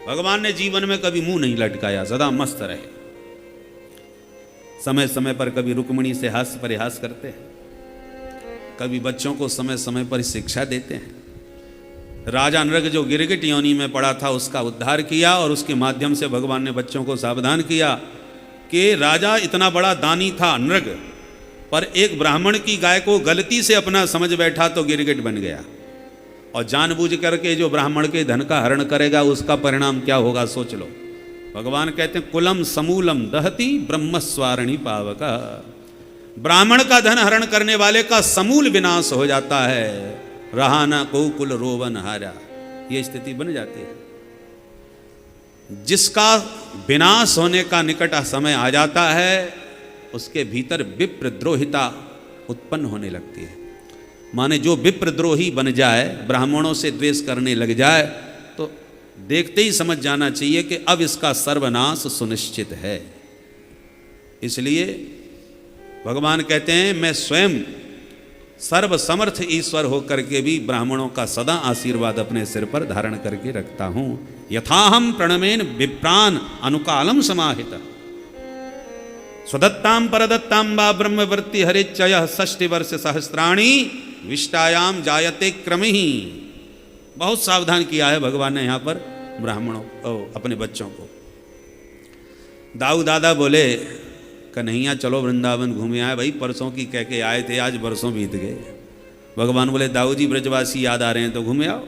भगवान ने जीवन में कभी मुंह नहीं लटकाया, सदा मस्त रहे। समय समय पर कभी रुक्मिणी से हास्य परिहास करते हैं, कभी बच्चों को समय समय पर शिक्षा देते हैं। राजा नृग जो गिरगिट योनि में पड़ा था उसका उद्धार किया, और उसके माध्यम से भगवान ने बच्चों को सावधान किया कि राजा इतना बड़ा दानी था नृग, पर एक ब्राह्मण की गाय को गलती से अपना समझ बैठा तो गिरगिट बन गया, और जानबूझ करके जो ब्राह्मण के धन का हरण करेगा उसका परिणाम क्या होगा सोच लो। भगवान कहते हैं कुलम समूलम दहति ब्रह्मस्वारिणी पावका, ब्राह्मण का धन हरण करने वाले का समूल विनाश हो जाता है, रहा ना को कुल रोवन हारा, ये स्थिति बन जाती है। जिसका विनाश होने का निकट समय आ जाता है उसके भीतर विप्रद्रोहिता उत्पन्न होने लगती है। माने जो विप्रद्रोही बन जाए, ब्राह्मणों से द्वेष करने लग जाए, तो देखते ही समझ जाना चाहिए कि अब इसका सर्वनाश सुनिश्चित है। इसलिए भगवान कहते हैं मैं स्वयं सर्व समर्थ ईश्वर होकर के भी ब्राह्मणों का सदा आशीर्वाद अपने सिर पर धारण करके रखता हूं। यथाहम प्रणमेन विप्रान अनुकालम समाहित स्वदत्ताम परदत्ताम वा ब्रह्मवर्ती हरिचय 60 वर्ष सहस्राणी विष्टायाम जायते क्रमहि। बहुत सावधान किया है भगवान ने यहाँ पर ब्राह्मणों अपने बच्चों को। दाऊ दादा बोले कन्हैया चलो वृंदावन घूमे आए, भाई परसों की कह के आए थे, आज बरसों बीत गए। भगवान बोले दाऊ जी ब्रजवासी याद आ रहे हैं तो घूमे आओ।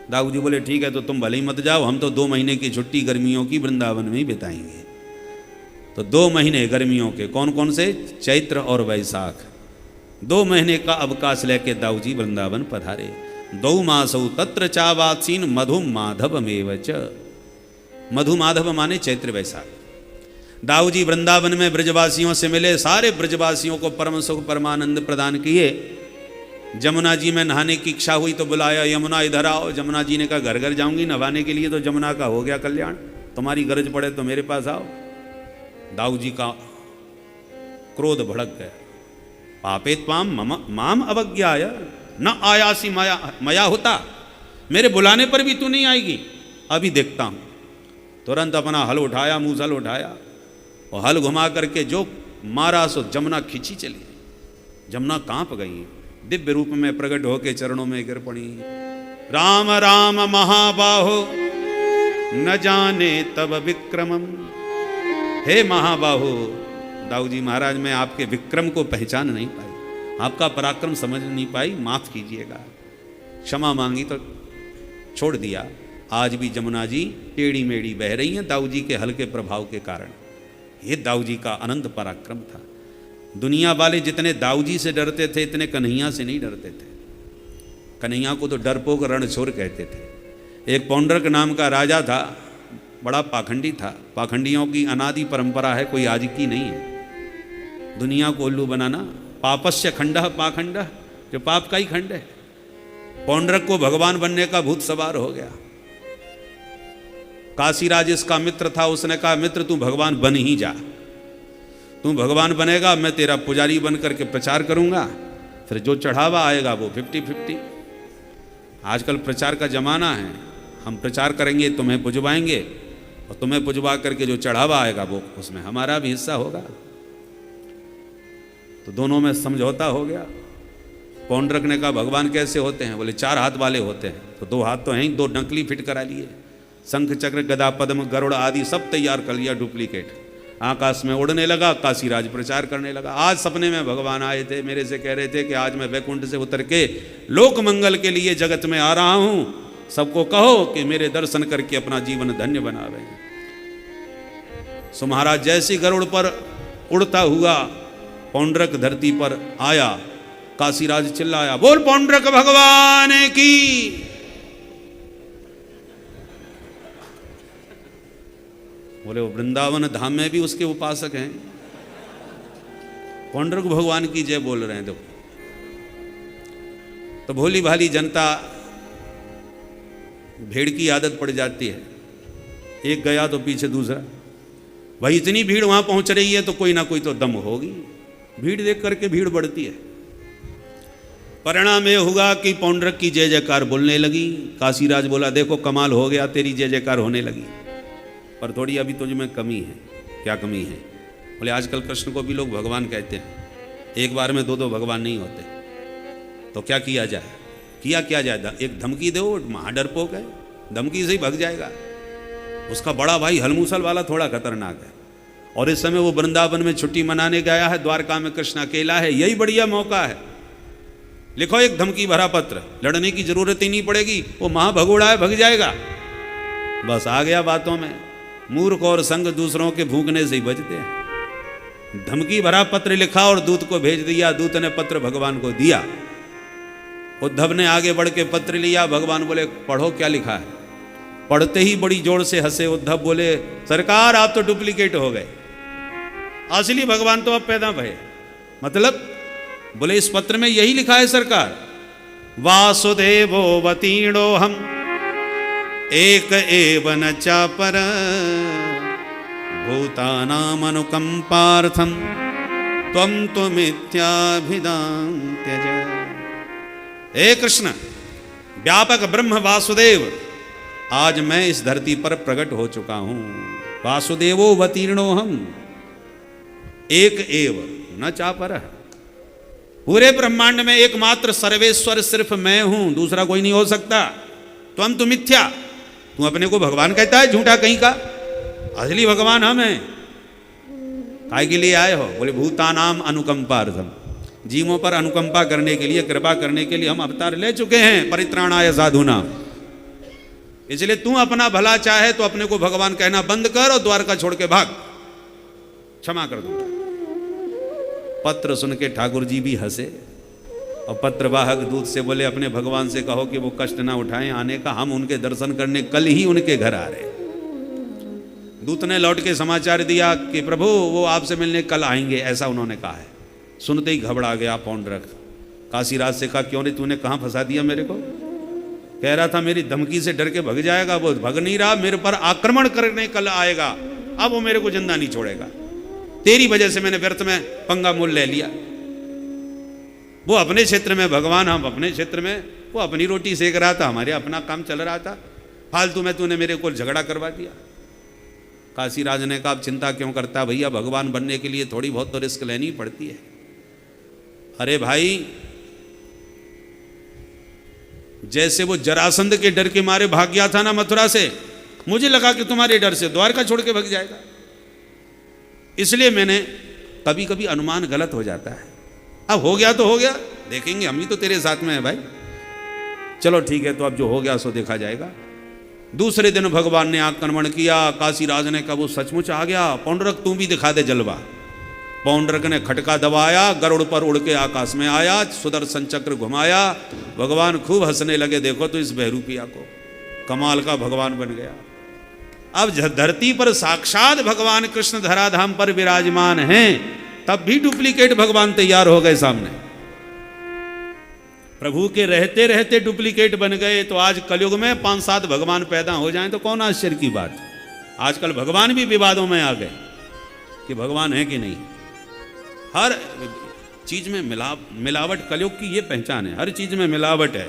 दाऊ जी बोले ठीक है तो तुम भले ही मत जाओ, हम तो 2 महीने की छुट्टी गर्मियों की वृंदावन में ही बिताएंगे। तो 2 महीने गर्मियों के कौन कौन से, चैत्र और वैशाख, 2 महीने का अवकाश लेके दाऊ जी वृंदावन पधारे। 2 मासौ तत्र चावासीन मधु माधव मेवच, मधु माधव माने चैत्र वैशाख। दाऊ जी वृंदावन में ब्रजवासियों से मिले, सारे ब्रजवासियों को परम सुख परमानंद प्रदान किए। जमुना जी में नहाने की इच्छा हुई तो बुलाया, यमुना इधर आओ। जमुना जी ने कहा घर घर जाऊंगी नहाने के लिए, तो जमुना का हो गया कल्याण, तुम्हारी गरज पड़े तो मेरे पास आओ। दाऊ जी का क्रोध भड़क गया, पापे त्वाम माम अवज्ञाय न आयासी मया होता, मेरे बुलाने पर भी तू नहीं आएगी, अभी देखता हूं। तुरंत अपना हल उठाया, मूसल उठाया और हल घुमा करके जो मारा सो जमुना खींची चली। जमुना कांप गई, दिव्य रूप में प्रकट होके चरणों में गिर पड़ी। राम राम महाबाहो न जाने तब विक्रमम, हे महाबाहो, दाऊ जी महाराज मैं आपके विक्रम को पहचान नहीं पाई, आपका पराक्रम समझ नहीं पाई, माफ कीजिएगा। क्षमा मांगी तो छोड़ दिया। आज भी जमुना जी टेढ़ी मेढ़ी बह रही हैं दाऊ जी के हल्के प्रभाव के कारण। ये दाऊ जी का अनंत पराक्रम था। दुनिया वाले जितने दाऊ जी से डरते थे इतने कन्हैया से नहीं डरते थे। कन्हैया को तो डरपोक रणछोर कहते थे। एक पौंड्रक नाम का राजा था, बड़ा पाखंडी था। पाखंडियों की अनादि परंपरा है, कोई आज की नहीं है। दुनिया को उल्लू बनाना, पापस्य खंडः पाखंडः, जो पाप का ही खंड है। पौंड्रक को भगवान बनने का भूत सवार हो गया। काशीराज इसका मित्र था, उसने कहा मित्र तू भगवान बन ही जा, तू भगवान बनेगा मैं तेरा पुजारी बन करके प्रचार करूंगा, फिर जो चढ़ावा आएगा वो 50-50। आजकल प्रचार का जमाना है, हम प्रचार करेंगे तुम्हें पुजवाएंगे, और तुम्हें पुजवा करके जो चढ़ावा आएगा वो उसमें हमारा भी हिस्सा होगा। तो दोनों में समझौता हो गया। पौंड्रक ने कहा भगवान कैसे होते हैं? बोले 4 हाथ वाले होते हैं। तो 2 हाथ तो हैं ही, 2 नकली फिट करा लिए। शंख चक्र गदा पद्म गरुड़ आदि सब तैयार कर लिया डुप्लीकेट। आकाश में उड़ने लगा, काशीराज प्रचार करने लगा। आज सपने में भगवान आए थे, मेरे से कह रहे थे कि आज मैं वैकुंठ से उतर के लोक मंगल के लिए जगत में आ रहा हूं, सबको कहो कि मेरे दर्शन करके अपना जीवन धन्य बनावे। सो महाराज जैसी गरुड़ पर उड़ता हुआ पौंड्रक धरती पर आया, काशीराज चिल्लाया बोल पौंड्रक भगवान की। बोले वो वृंदावन धाम में भी उसके उपासक हैं, पौंड्रक भगवान की जय बोल रहे हैं। देखो तो भोली भाली जनता, भीड़ की आदत पड़ जाती है, एक गया तो पीछे दूसरा। भाई इतनी भीड़ वहां पहुंच रही है तो कोई ना कोई तो दम होगी। भीड़ देख करके भीड़ बढ़ती है। परिणाम ये हुआ कि पौंड्रक की जय जयकार बोलने लगी। काशीराज बोला देखो कमाल हो गया, तेरी जय जयकार होने लगी, पर थोड़ी अभी तुझ में कमी है। क्या कमी है? बोले आजकल कृष्ण को भी लोग भगवान कहते हैं, एक बार में दो दो भगवान नहीं होते, तो क्या किया जाए? किया क्या जाए? एक धमकी दो, महाडरपोक है, धमकी से ही भग जाएगा। उसका बड़ा भाई हलमूसल वाला थोड़ा खतरनाक है, और इस समय वो वृंदावन में छुट्टी मनाने गया है, द्वारका में कृष्ण अकेला है, यही बढ़िया मौका है। लिखो एक धमकी भरा पत्र, लड़ने की जरूरत ही नहीं पड़ेगी, वो महाभगोड़ा है, भग जाएगा। बस आ गया बातों में। मूर्ख और संग दूसरों के भूखने से ही बचते हैं। धमकी भरा पत्र लिखा और दूत को भेज दिया। दूत ने पत्र भगवान को दिया। उद्धव ने आगे बढ़ के पत्र लिया। भगवान बोले पढ़ो क्या लिखा है। पढ़ते ही बड़ी जोर से हंसे उद्धव, बोले सरकार आप तो डुप्लीकेट हो गए, असली भगवान तो अब पैदा भये। मतलब बोले इस पत्र में यही लिखा है सरकार, वासुदेवो वतीर्णो हम एक एव न चापर भूतानाम अनुकंपार्थम त्वं तो मिथ्याभिधां त्यज। हे कृष्ण, व्यापक ब्रह्म वासुदेव, आज मैं इस धरती पर प्रकट हो चुका हूं। वासुदेवो वतीर्णो हम एक एव न चापर। पूरे ब्रह्मांड में एकमात्र सर्वेश्वर सिर्फ मैं हूं, दूसरा कोई नहीं हो सकता। त्वं तो मिथ्या, तू अपने को भगवान कहता है, झूठा कहीं का। असली भगवान हम हैं। काय के लिए आए हो? बोले भूतानाम अनुकंपार्थम, जीवों पर अनुकंपा करने के लिए, कृपा करने के लिए हम अवतार ले चुके हैं। परित्राणाय साधूनाम। इसलिए तू अपना भला चाहे तो अपने को भगवान कहना बंद कर और द्वारका छोड़ के भाग, क्षमा कर दूंगा। पत्र सुन के ठाकुर जी भी हंसे और पत्रवाहक दूत से बोले अपने भगवान से कहो कि वो कष्ट ना उठाएं आने का, हम उनके दर्शन करने कल ही उनके घर आ रहे। दूत ने लौट के समाचार दिया कि प्रभु वो आपसे मिलने कल आएंगे, ऐसा उन्होंने कहा है। सुनते ही घबरा गया पौंड्रक। काशीराज से कहा क्यों रे, तूने कहाँ फंसा दिया मेरे को? कह रहा था मेरी धमकी से डर के भग जाएगा, वो भग नहीं रहा, मेरे पर आक्रमण करने कल आएगा, अब वो मेरे को जिंदा नहीं छोड़ेगा। तेरी वजह से मैंने व्यर्थ में पंगा मोल ले लिया। वो अपने क्षेत्र में भगवान, हम अपने क्षेत्र में, वो अपनी रोटी सेक रहा था, हमारे अपना काम चल रहा था, फालतू में तूने मेरे को झगड़ा करवा दिया। काशीराज ने कहा अब चिंता क्यों करता भैया, भगवान बनने के लिए थोड़ी बहुत तो रिस्क लेनी पड़ती है। अरे भाई, जैसे वो जरासंध के डर के मारे भाग गया था ना मथुरा से, मुझे लगा कि तुम्हारे डर से द्वारका छोड़ के भाग जाएगा। इसलिए मैंने, कभी कभी अनुमान गलत हो जाता है। अब हो गया तो हो गया, देखेंगे, हम ही तो तेरे साथ में है भाई। चलो ठीक है, तो अब जो हो गया सो देखा जाएगा। दूसरे दिन भगवान ने आक्रमण किया। काशीराज ने कहा वो सचमुच आ गया, पौंड्रक तू भी दिखा दे जलवा। पौंड्रक ने खटका दबाया, गरुड़ पर उड़ के आकाश में आया, सुदर्शन चक्र घुमाया। भगवान खूब हंसने लगे, देखो तो इस बहरूपिया को, कमाल का भगवान बन गया। अब धरती पर साक्षात भगवान कृष्ण धराधाम पर विराजमान हैं, तब भी डुप्लीकेट भगवान तैयार हो गए सामने। प्रभु के रहते रहते डुप्लीकेट बन गए, तो आज कलयुग में 5-7 भगवान पैदा हो जाएं तो कौन आश्चर्य की बात। आजकल भगवान भी विवादों में आ गए कि भगवान है कि नहीं। हर चीज में मिलावट, कलयुग की ये पहचान है, हर चीज में मिलावट है,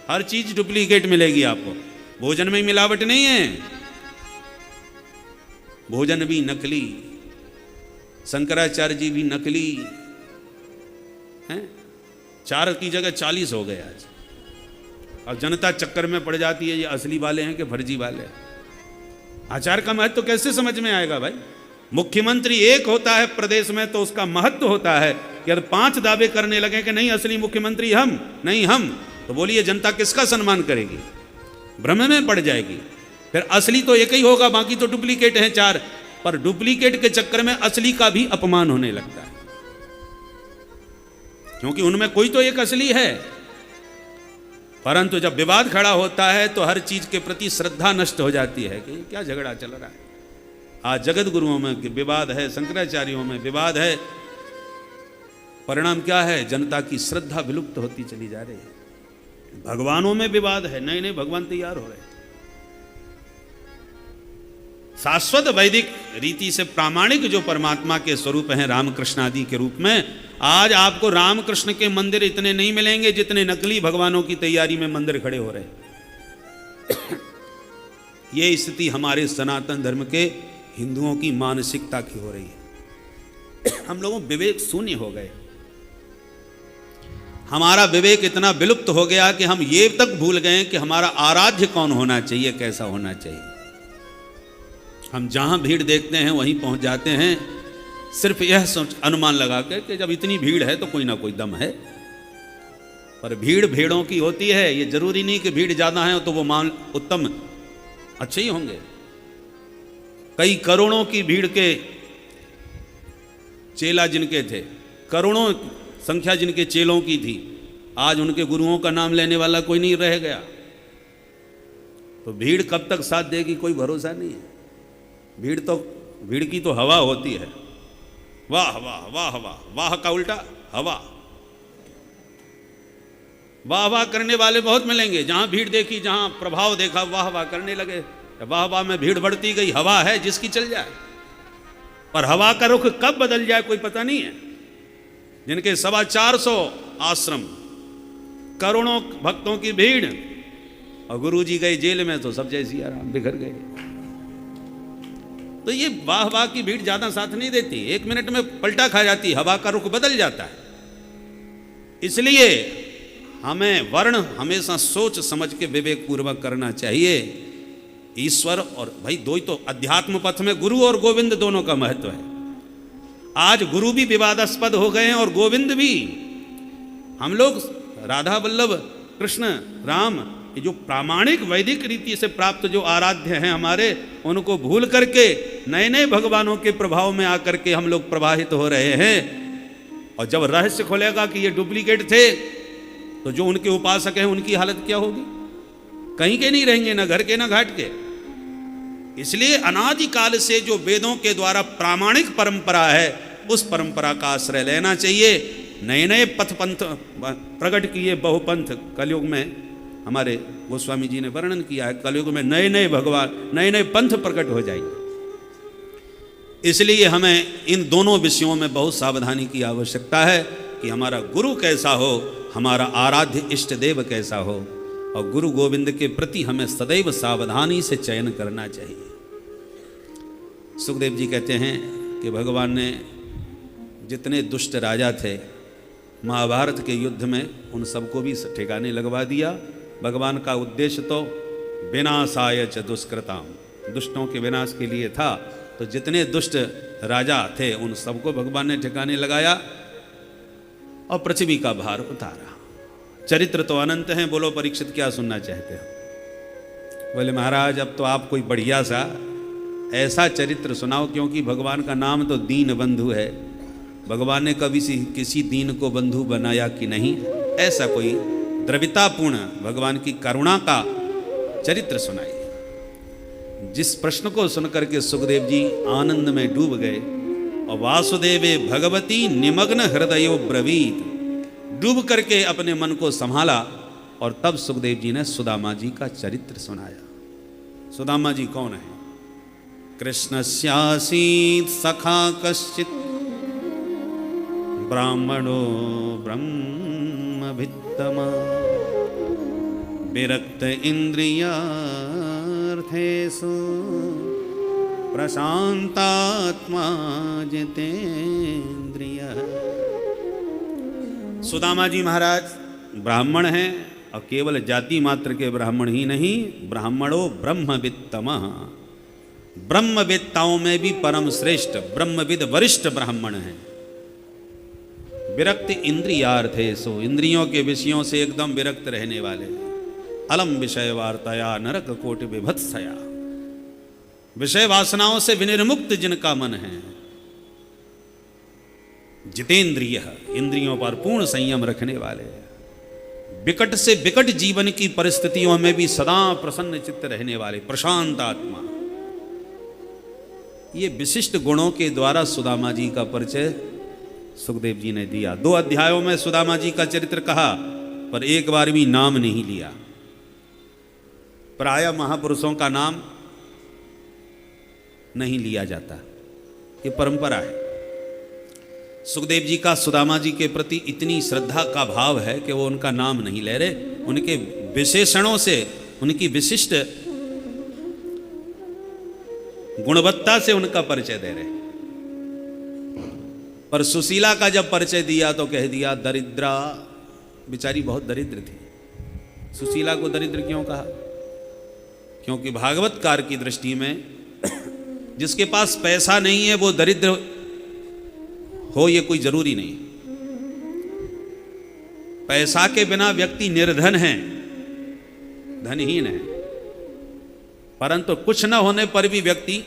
हर चीज डुप्लीकेट मिलेगी आपको। भोजन में मिलावट नहीं है, भोजन भी नकली, शंकराचार्य जी भी नकली हैं। 4 की जगह 40 हो गए आज। अब जनता चक्कर में पड़ जाती है ये असली वाले हैं कि फर्जी वाले हैं। आचार का महत्व तो कैसे समझ में आएगा भाई। मुख्यमंत्री एक होता है प्रदेश में तो उसका महत्व होता है कि अगर 5 दावे करने लगे कि नहीं असली मुख्यमंत्री हम नहीं हम, तो बोलिए जनता किसका सम्मान करेगी? भ्रम में पड़ जाएगी। फिर असली तो एक ही होगा, बाकी तो डुप्लीकेट हैं 4। पर डुप्लीकेट के चक्कर में असली का भी अपमान होने लगता है, क्योंकि उनमें कोई तो एक असली है। परंतु जब विवाद खड़ा होता है तो हर चीज के प्रति श्रद्धा नष्ट हो जाती है कि क्या झगड़ा चल रहा है। आज जगत गुरुओं में विवाद है, शंकराचार्यों में विवाद है। परिणाम क्या है? जनता की श्रद्धा विलुप्त होती चली जा रही है। भगवानों में विवाद है, नए नए भगवान तैयार हो रहे हैं। शाश्वत वैदिक रीति से प्रामाणिक जो परमात्मा के स्वरूप हैं रामकृष्ण आदि के रूप में, आज आपको रामकृष्ण के मंदिर इतने नहीं मिलेंगे जितने नकली भगवानों की तैयारी में मंदिर खड़े हो रहे हैं। ये स्थिति हमारे सनातन धर्म के हिंदुओं की मानसिकता की हो रही है। हम लोगों विवेक शून्य हो गए, हमारा विवेक इतना विलुप्त हो गया कि हम ये तक भूल गए कि हमारा आराध्य कौन होना चाहिए, कैसा होना चाहिए। हम जहां भीड़ देखते हैं वहीं पहुंच जाते हैं, सिर्फ यह सोच अनुमान लगा कर कि जब इतनी भीड़ है तो कोई ना कोई दम है। पर भीड़ भेड़ों की होती है, ये जरूरी नहीं कि भीड़ ज्यादा है तो वो मान उत्तम अच्छे ही होंगे। कई करोड़ों की भीड़ के चेला जिनके थे, करोड़ों संख्या जिनके चेलों की थी, आज उनके गुरुओं का नाम लेने वाला कोई नहीं रह गया। तो भीड़ कब तक साथ देगी कोई भरोसा नहीं है। भीड़ की तो हवा होती है, वाह वाह वाह वाह, वाह का उल्टा हवा। वाह वाह करने वाले बहुत मिलेंगे, जहां भीड़ देखी, जहां प्रभाव देखा, वाह वाह करने लगे। वाह वाह में भीड़ बढ़ती गई, हवा है जिसकी चल जाए। पर हवा का रुख कब बदल जाए कोई पता नहीं है। जिनके 450 आश्रम, करोड़ों भक्तों की भीड़, और गुरुजी गए जेल में तो सब जैसी आराम बिखर गए। तो ये वाह वाह की भीड़ ज्यादा साथ नहीं देती, 1 मिनट में पलटा खा जाती, हवा का रुख बदल जाता है। इसलिए हमें वर्ण हमेशा सोच समझ के विवेक पूर्वक करना चाहिए। ईश्वर और भाई दो ही तो, अध्यात्म पथ में गुरु और गोविंद दोनों का महत्व है। आज गुरु भी विवादास्पद हो गए हैं और गोविंद भी। हम लोग राधा वल्लभ कृष्ण राम, ये जो प्रामाणिक वैदिक रीति से प्राप्त जो आराध्य हैं हमारे, उनको भूल करके नए नए भगवानों के प्रभाव में आकर के हम लोग प्रवाहित हो रहे हैं। और जब रहस्य खुलेगा कि ये डुप्लीकेट थे, तो जो उनके उपासक हैं उनकी हालत क्या होगी? कहीं के नहीं रहेंगे, ना घर के ना घाट के। इसलिए अनादिकाल से जो वेदों के द्वारा प्रामाणिक परंपरा है, उस परंपरा का आश्रय लेना चाहिए। नए नए पथ पंथ प्रकट किए, बहुपंथ कलयुग में हमारे गोस्वामी जी ने वर्णन किया है। कलयुग में नए नए भगवान, नए नए पंथ प्रकट हो जाएंगे। इसलिए हमें इन दोनों विषयों में बहुत सावधानी की आवश्यकता है कि हमारा गुरु कैसा हो, हमारा आराध्य इष्ट देव कैसा हो, और गुरु गोविंद के प्रति हमें सदैव सावधानी से चयन करना चाहिए। सुखदेव जी कहते हैं कि भगवान ने जितने दुष्ट राजा थे महाभारत के युद्ध में, उन सबको भी ठिकाने लगवा दिया। भगवान का उद्देश्य तो विनाशाय च दुष्कृताम, दुष्टों के विनाश के लिए था। तो जितने दुष्ट राजा थे उन सबको भगवान ने ठिकाने लगाया और पृथ्वी का भार उतारा। चरित्र तो अनंत हैं। बोलो परीक्षित क्या सुनना चाहते हो? बोले महाराज अब तो आप कोई बढ़िया सा ऐसा चरित्र सुनाओ, क्योंकि भगवान का नाम तो दीन बंधु है। भगवान ने कभी किसी दीन को बंधु बनाया कि नहीं? ऐसा कोई द्रवितापूर्ण भगवान की करुणा का चरित्र सुनाइए। जिस प्रश्न को सुनकर के सुखदेव जी आनंद में डूब गए। और वासुदेवे भगवती निमग्न हृदयो ब्रवीत, डूब करके अपने मन को संभाला। और तब सुखदेव जी ने सुदामा जी का चरित्र सुनाया। सुदामा जी कौन है? कृष्णस्यासीत् सखा कश्चित् ब्राह्मणो ब्रह्मभित्तमा विरक्त इंद्रियार्थेषु प्रशांतात्मा जितेन्द्रियः। सुदामा जी महाराज ब्राह्मण हैं, और केवल जाति मात्र के ब्राह्मण ही नहीं, ब्राह्मणो ब्रह्मवित्तमः, ब्रह्मवेत्ताओं में भी परम श्रेष्ठ ब्रह्मविद वरिष्ठ ब्राह्मण हैं। विरक्त इंद्रियार्थेषु, इंद्रियों के विषयों से एकदम विरक्त रहने वाले। अलम विषय वार्ताया नरक कोटि विभत्सया, विषय वासनाओं से विनिर्मुक्त जिनका मन है। जितेंद्रिय, इंद्रियों पर पूर्ण संयम रखने वाले। विकट से विकट जीवन की परिस्थितियों में भी सदा प्रसन्न चित्त रहने वाले, प्रशांत आत्मा। ये विशिष्ट गुणों के द्वारा सुदामा जी का परिचय सुखदेव जी ने दिया। 2 अध्यायों में सुदामा जी का चरित्र कहा, पर एक बार भी नाम नहीं लिया। प्राय महापुरुषों का नाम नहीं लिया जाता, ये परंपरा है। सुखदेव जी का सुदामा जी के प्रति इतनी श्रद्धा का भाव है कि वो उनका नाम नहीं ले रहे, उनके विशेषणों से, उनकी विशिष्ट गुणवत्ता से उनका परिचय दे रहे। पर सुशीला का जब परिचय दिया तो कह दिया दरिद्रा, बेचारी बहुत दरिद्र थी। सुशीला को दरिद्र क्यों कहा? क्योंकि भागवतकार की दृष्टि में जिसके पास पैसा नहीं है वो दरिद्र हो, ये कोई जरूरी नहीं। पैसा के बिना व्यक्ति निर्धन है, धनहीन है, परंतु कुछ न होने पर भी व्यक्ति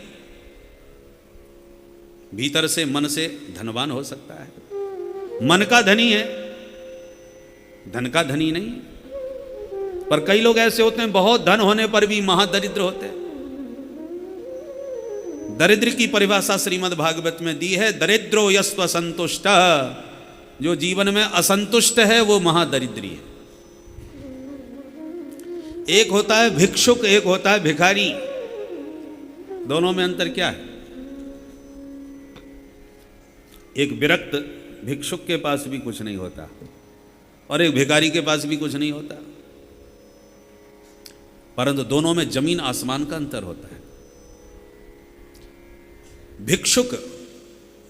भीतर से, मन से धनवान हो सकता है। मन का धनी है, धन का धनी नहीं। पर कई लोग ऐसे होते हैं बहुत धन होने पर भी महादरिद्र होते हैं। दरिद्र की परिभाषा श्रीमद् भागवत में दी है, दरिद्रो यस्व संतुष्ट, जो जीवन में असंतुष्ट है वो महादरिद्री है। एक होता है भिक्षुक, एक होता है भिखारी। दोनों में अंतर क्या है? एक विरक्त भिक्षुक के पास भी कुछ नहीं होता और एक भिखारी के पास भी कुछ नहीं होता, परंतु दोनों में जमीन आसमान का अंतर होता है। भिक्षुक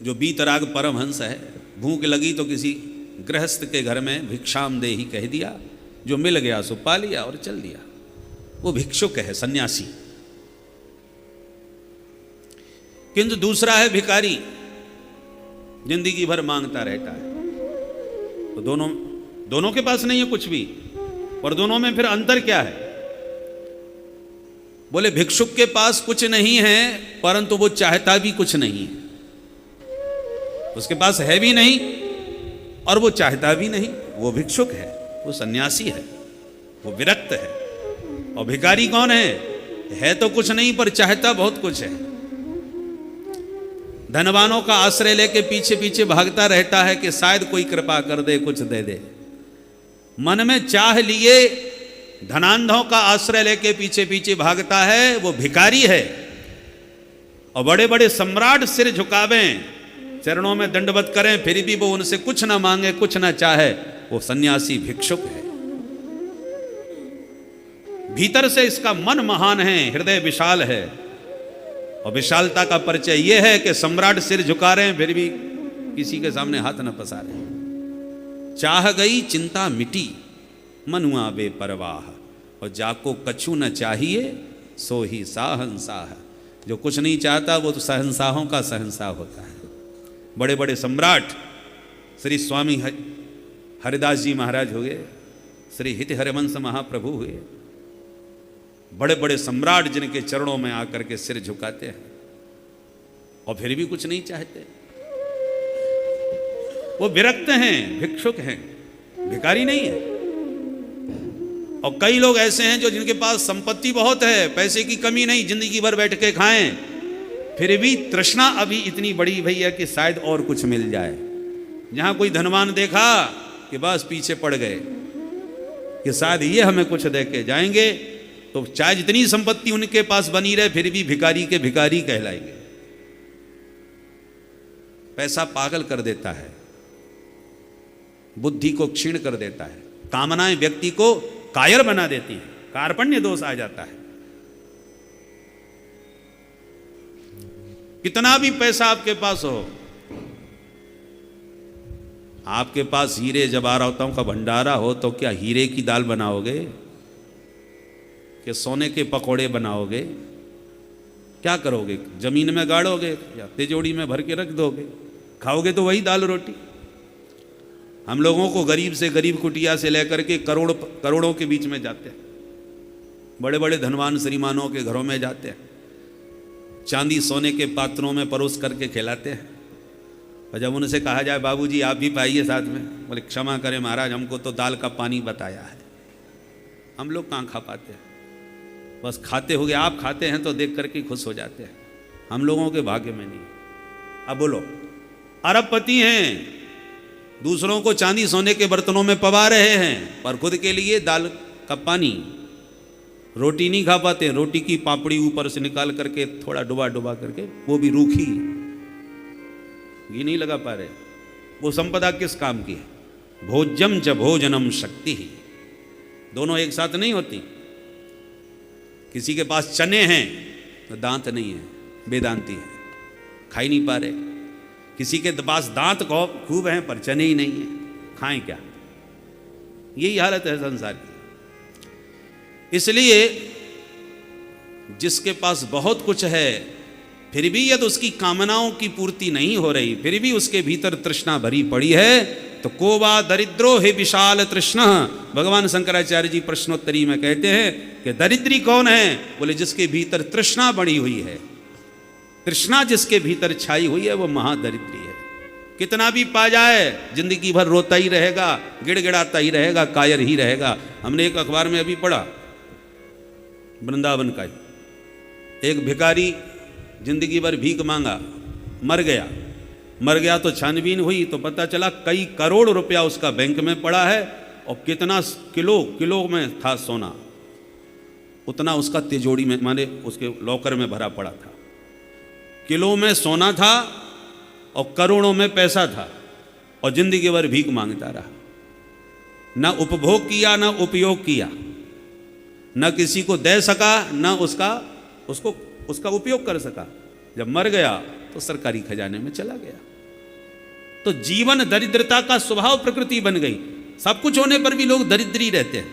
जो बीतराग परमहंस है, भूख लगी तो किसी गृहस्थ के घर में भिक्षाम देहि कह दिया, जो मिल गया सो पा लिया और चल दिया, वो भिक्षुक है, सन्यासी। किंतु दूसरा है भिखारी, जिंदगी भर मांगता रहता है। तो दोनों के पास नहीं है कुछ भी, और दोनों में फिर अंतर क्या है? बोले भिक्षुक के पास कुछ नहीं है परंतु वो चाहता भी कुछ नहीं है। उसके पास है भी नहीं और वो चाहता भी नहीं, वो भिक्षुक है, वो सन्यासी है, वो विरक्त है। और भिखारी कौन है तो कुछ नहीं पर चाहता बहुत कुछ है। धनवानों का आश्रय लेके पीछे पीछे भागता रहता है कि शायद कोई कृपा कर दे, कुछ दे दे। मन में चाह लिए धनांधों का आश्रय लेके पीछे पीछे भागता है, वो भिखारी है। और बड़े बड़े सम्राट सिर झुकावें, चरणों में दंडवत करें, फिर भी वो उनसे कुछ ना मांगे, कुछ ना चाहे, वो सन्यासी भिक्षुक है। भीतर से इसका मन महान है, हृदय विशाल है। और विशालता का परिचय यह है कि सम्राट सिर झुका रहे हैं फिर भी किसी के सामने हाथ न पसारे। चाह गई चिंता मिटी, मनुआ बेपरवाह, और जाको कछु न चाहिए सो ही साहंसाह। जो कुछ नहीं चाहता वो तो सहंसाहों का सहंसाह होता है। बड़े बड़े सम्राट श्री स्वामी हरिदास जी महाराज हुए, श्री हित हरिवंश महाप्रभु हुए, बड़े बड़े सम्राट जिनके चरणों में आकर के सिर झुकाते हैं और फिर भी कुछ नहीं चाहते। वो विरक्त हैं, भिक्षुक हैं, भिखारी नहीं है। और कई लोग ऐसे हैं जो जिनके पास संपत्ति बहुत है, पैसे की कमी नहीं, जिंदगी भर बैठ के खाएं, फिर भी तृष्णा अभी इतनी बड़ी भैया कि शायद और कुछ मिल जाए। जहां कोई धनवान देखा कि बस पीछे पड़ गए कि शायद ये हमें कुछ दे के जाएंगे, तो चाहे जितनी संपत्ति उनके पास बनी रहे फिर भी भिखारी के भिखारी कहलाएंगे। पैसा पागल कर देता है, बुद्धि को क्षीण कर देता है, कामनाएं व्यक्ति को कायर बना देती हैं, कार्पण्य दोष आ जाता है। कितना भी पैसा आपके पास हो, आपके पास हीरे जवाहरातों का भंडारा हो, तो क्या हीरे की दाल बनाओगे कि सोने के पकोड़े बनाओगे? क्या करोगे? जमीन में गाड़ोगे या तिजोरी में भर के रख दोगे? खाओगे तो वही दाल रोटी। हम लोगों को गरीब से गरीब कुटिया से लेकर के करोड़ों के बीच में जाते हैं, बड़े बड़े धनवान श्रीमानों के घरों में जाते हैं, चांदी सोने के पात्रों में परोस करके खिलाते हैं। और जब उनसे कहा जाए बाबूजी आप भी पाइए साथ में, बोले क्षमा करें महाराज, हमको तो दाल का पानी बताया है। हम लोग कहाँ खा पाते हैं? बस खाते हो गए, आप खाते हैं तो देख करके खुश हो जाते हैं, हम लोगों के भाग्य में नहीं। अब बोलो, अरबपति हैं, दूसरों को चांदी सोने के बर्तनों में पवा रहे हैं, पर खुद के लिए दाल का पानी, रोटी नहीं खा पाते। रोटी की पापड़ी ऊपर से निकाल करके थोड़ा डुबा डुबा करके, वो भी रूखी, घी नहीं लगा पा रहे। वो संपदा किस काम की है? भोज्यम च भोजनम शक्ति ही, दोनों एक साथ नहीं होती। किसी के पास चने हैं तो दांत नहीं है, बेदांती है, खा ही नहीं पा रहे। किसी के पास दांत खूब हैं पर चने ही नहीं है, खाएं क्या? यही हालत है संसार की। इसलिए जिसके पास बहुत कुछ है फिर भी यदि उसकी कामनाओं की पूर्ति नहीं हो रही, फिर भी उसके भीतर तृष्णा भरी पड़ी है, तो कोवा दरिद्रो हे विशाल तृष्णा। भगवान शंकराचार्य जी प्रश्नोत्तरी में कहते हैं कि दरिद्री कौन है? बोले जिसके भीतर तृष्णा बड़ी हुई है। तृष्णा जिसके भीतर छाई हुई है वो महादरिद्री है। कितना भी पा जाए जिंदगी भर रोता ही रहेगा, गिड़गिड़ाता ही रहेगा, कायर ही रहेगा। हमने एक अखबार में अभी पढ़ा, वृंदावन का ही एक भिखारी जिंदगी भर भीख मांगा, मर गया तो छानबीन हुई तो पता चला कई करोड़ रुपया उसका बैंक में पड़ा है और कितना किलो में था सोना, उतना उसका तिजोरी में माने उसके लॉकर में भरा पड़ा था। किलो में सोना था और करोड़ों में पैसा था और जिंदगी भर भीख मांगता रहा। ना उपभोग किया, ना उपयोग किया, न किसी को दे सका, न उसका उपयोग कर सका। जब मर गया तो सरकारी खजाने में चला गया। तो जीवन दरिद्रता का स्वभाव प्रकृति बन गई। सब कुछ होने पर भी लोग दरिद्री रहते हैं।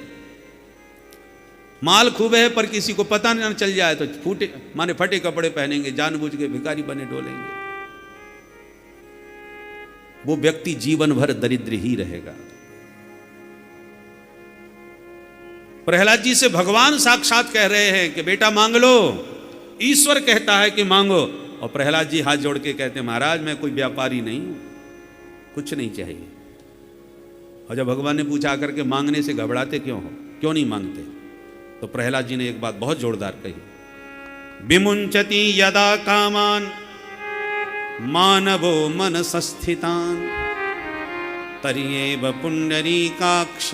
माल खूब है पर किसी को पता न चल जाए तो फटे कपड़े पहनेंगे, जानबूझ के भिखारी बने डोलेंगे। वो व्यक्ति जीवन भर दरिद्र ही रहेगा। प्रहलाद जी से भगवान साक्षात कह रहे हैं कि बेटा मांग लो। ईश्वर कहता है कि मांगो और प्रहलाद जी हाथ जोड़ के कहते हैं महाराज मैं कोई व्यापारी नहीं हूं, कुछ नहीं चाहिए। और जब भगवान ने पूछा करके मांगने से घबराते क्यों हो, क्यों नहीं मांगते? तो प्रहलाद जी ने एक बात बहुत जोरदार कही, विमुंचति यदा कामान मानवो मनसस्थितान तर्येव पुंडरीकाक्ष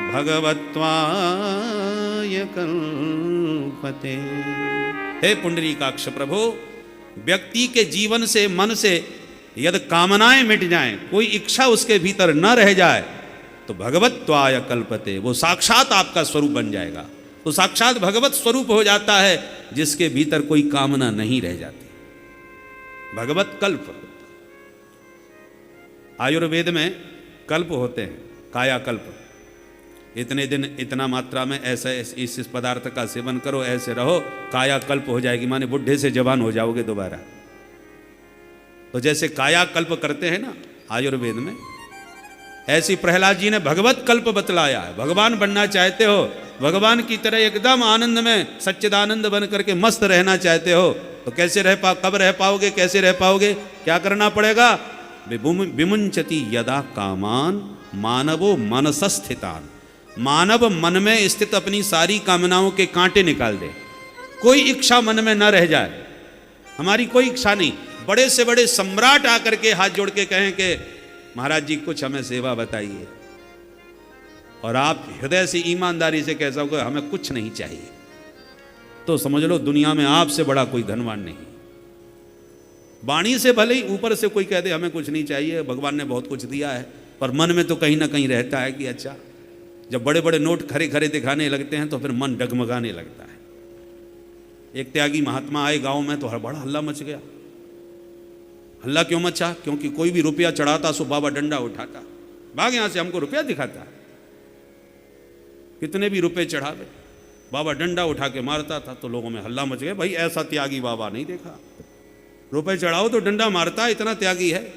भगवत्वाय कल्पते। हे पुंडरीकाक्ष प्रभु, व्यक्ति के जीवन से, मन से यदि कामनाएं मिट जाएं, कोई इच्छा उसके भीतर न रह जाए तो भगवत्वाय कल्पते, वो साक्षात आपका स्वरूप बन जाएगा। वो साक्षात भगवत स्वरूप हो जाता है जिसके भीतर कोई कामना नहीं रह जाती। भगवत कल्प, आयुर्वेद में कल्प होते हैं, काया कल्प। इतने दिन इतना मात्रा में ऐसा इस पदार्थ का सेवन करो, ऐसे रहो, काया कल्प हो जाएगी, माने बुढ़े से जवान हो जाओगे दोबारा। तो जैसे काया कल्प करते हैं ना आयुर्वेद में, ऐसी प्रहलाद जी ने भगवत कल्प बतलाया है। भगवान बनना चाहते हो, भगवान की तरह एकदम आनंद में सच्चिदानंद बन करके मस्त रहना चाहते हो तो कैसे कब रह पाओगे, कैसे रह पाओगे? क्या करना पड़ेगा? विमुंचति यदा कामान मानवो मनसस्थितान। मानव मन में स्थित अपनी सारी कामनाओं के कांटे निकाल दे, कोई इच्छा मन में न रह जाए। हमारी कोई इच्छा नहीं। बड़े से बड़े सम्राट आकर के हाथ जोड़ के कहें कि महाराज जी कुछ हमें सेवा बताइए, और आप हृदय से ईमानदारी से कह सको हमें कुछ नहीं चाहिए, तो समझ लो दुनिया में आपसे बड़ा कोई धनवान नहीं। वाणी से भले ही ऊपर से कोई कह दे हमें कुछ नहीं चाहिए, भगवान ने बहुत कुछ दिया है, पर मन में तो कहीं ना कहीं रहता है कि अच्छा। जब बड़े बड़े नोट खरे खरे दिखाने लगते हैं तो फिर मन डगमगाने लगता है। एक त्यागी महात्मा आए गांव में तो बड़ा हल्ला मच गया। हल्ला क्यों मचा? क्योंकि कोई भी रुपया चढ़ाता सो बाबा डंडा उठाता, भाग यहां से, हमको रुपया दिखाता है। कितने भी रुपए चढ़ावे, बाबा डंडा उठा के मारता था तो लोगों में हल्ला मच गया, भाई ऐसा त्यागी बाबा नहीं देखा। रुपए चढ़ाओ तो डंडा मारता, इतना त्यागी है।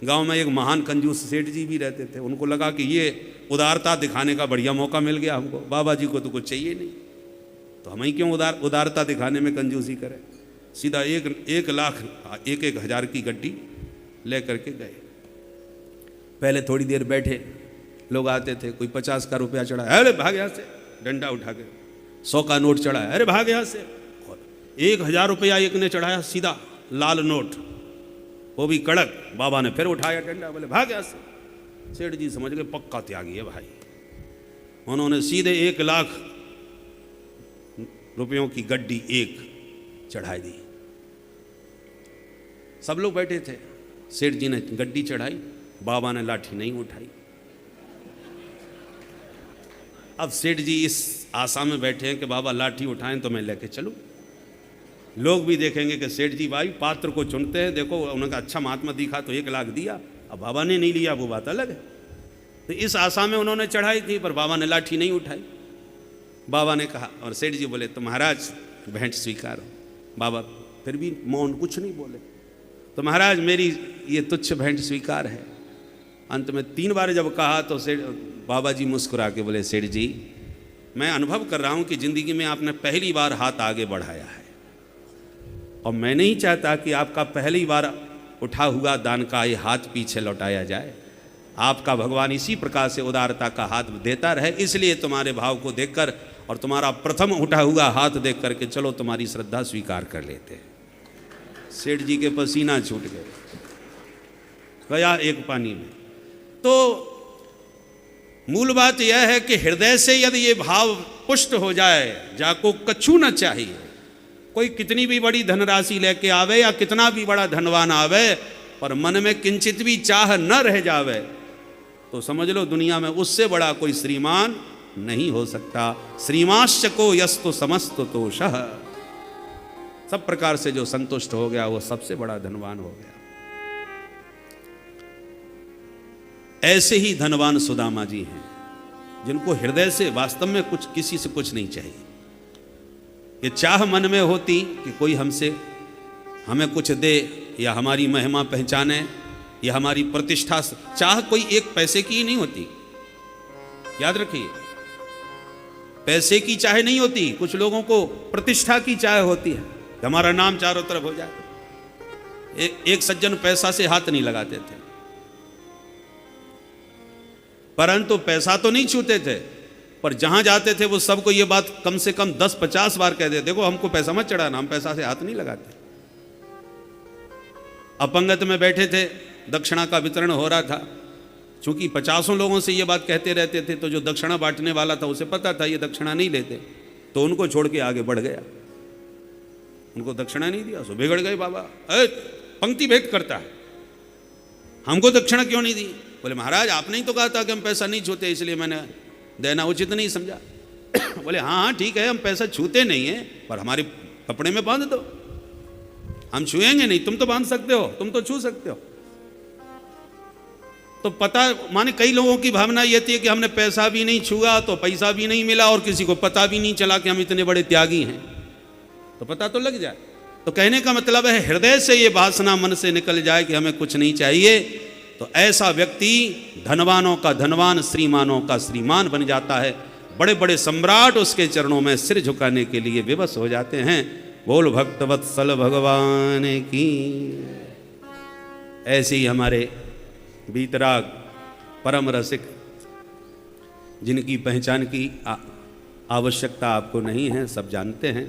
गांव में एक महान कंजूस सेठ जी भी रहते थे, उनको लगा कि ये उदारता दिखाने का बढ़िया मौका मिल गया हमको, बाबा जी को तो कुछ चाहिए नहीं, तो हम ही क्यों उदारता दिखाने में कंजूसी करें। सीधा 1,00,000 की गड्डी ले करके गए। पहले थोड़ी देर बैठे, लोग आते थे, कोई 50 का रुपया चढ़ा, अरे भाग यहाँ से, डंडा उठा के। 100 का नोट चढ़ा, अरे भाग यहाँ से। 1,000 रुपया एक ने चढ़ाया, सीधा लाल नोट, वो भी कड़क। बाबा ने फिर उठाया डंडा, बोले भाग यहाँ से। सेठ जी समझ गए पक्का त्यागी है भाई। उन्होंने सीधे 1,00,000 रुपयों की गड्डी एक चढ़ाई दी। सब लोग बैठे थे, सेठ जी ने गड्डी चढ़ाई, बाबा ने लाठी नहीं उठाई। अब सेठ जी इस आशा में बैठे हैं कि बाबा लाठी उठाएं तो मैं लेके चलूं। लोग भी देखेंगे कि सेठ जी भाई पात्र को चुनते हैं, देखो उनका अच्छा महात्मा दिखा तो 1 लाख दिया, अब बाबा ने नहीं लिया वो बात अलग है। तो इस आशा में उन्होंने चढ़ाई थी, पर बाबा ने लाठी नहीं उठाई। बाबा ने कहा, और सेठ जी बोले तो महाराज भेंट स्वीकारो। बाबा फिर भी मौन, कुछ नहीं बोले। तो महाराज मेरी ये तुच्छ भेंट स्वीकार है। अंत में 3 बार जब कहा तो सेठ बाबा जी मुस्कुरा के बोले, सेठ जी मैं अनुभव कर रहा हूँ कि ज़िंदगी में आपने पहली बार हाथ आगे बढ़ाया है, और मैं नहीं चाहता कि आपका पहली बार उठा हुआ दान का ये हाथ पीछे लौटाया जाए। आपका भगवान इसी प्रकार से उदारता का हाथ देता रहे, इसलिए तुम्हारे भाव को देखकर और तुम्हारा प्रथम उठा हुआ हाथ देख करके चलो तुम्हारी श्रद्धा स्वीकार कर लेते हैं। सेठ जी के पसीना छूट गए, गया एक पानी में। तो मूल बात यह है कि हृदय से यदि ये भाव पुष्ट हो जाए, जाको कछु न चाहिए, कोई कितनी भी बड़ी धनराशि लेके आवे या कितना भी बड़ा धनवान आवे, पर मन में किंचित भी चाह न रह जावे, तो समझ लो दुनिया में उससे बड़ा कोई श्रीमान नहीं हो सकता। श्रीमांश्च को यस्तु समस्त तोषः, सब प्रकार से जो संतुष्ट हो गया वो सबसे बड़ा धनवान हो गया। ऐसे ही धनवान सुदामा जी हैं, जिनको हृदय से वास्तव में कुछ, किसी से कुछ नहीं चाहिए। ये चाह मन में होती कि कोई हमें कुछ दे, या हमारी महिमा पहचाने, या हमारी प्रतिष्ठा, चाह कोई एक पैसे की ही नहीं होती, याद रखिए। पैसे की चाह नहीं होती, कुछ लोगों को प्रतिष्ठा की चाह होती है, हमारा नाम चारों तरफ हो जाए। एक सज्जन पैसा से हाथ नहीं लगाते थे, परंतु पैसा तो नहीं छूते थे, पर जहां जाते थे वो सबको ये बात कम से कम 10-50 बार कह देते, देखो हमको पैसा मत चढ़ाना, हम पैसा से हाथ नहीं लगाते। अपंगत में बैठे थे, दक्षिणा का वितरण हो रहा था, चूंकि 50 लोगों से ये बात कहते रहते थे, तो जो दक्षिणा बांटने वाला था उसे पता था ये दक्षिणा नहीं लेते, तो उनको छोड़ के आगे बढ़ गया, उनको दक्षिणा नहीं दिया। सो बिगड़ गए, बाबा पंक्ति भेद करता है, हमको दक्षिणा क्यों नहीं दी? बोले महाराज आपने ही तो कहा था कि हम पैसा नहीं छूते, इसलिए मैंने देना उचित नहीं समझा। बोले हाँ ठीक है, हम पैसा छूते नहीं है, पर हमारे कपड़े में बांध दो, हम छुएंगे नहीं, तुम तो बांध सकते हो, तुम तो छू सकते हो। तो पता माने कई लोगों की भावना ये थी कि हमने पैसा भी नहीं छुआ तो पैसा भी नहीं मिला, और किसी को पता भी नहीं चला कि हम इतने बड़े त्यागी हैं, तो पता तो लग जाए। तो कहने का मतलब है हृदय से ये वासना मन से निकल जाए कि हमें कुछ नहीं चाहिए, तो ऐसा व्यक्ति धनवानों का धनवान, श्रीमानों का श्रीमान बन जाता है। बड़े बड़े सम्राट उसके चरणों में सिर झुकाने के लिए विवश हो जाते हैं। बोल भक्तवत्सल भगवान की। ऐसे ही हमारे बीतराग परम रसिक, जिनकी पहचान की आवश्यकता आपको नहीं है, सब जानते हैं,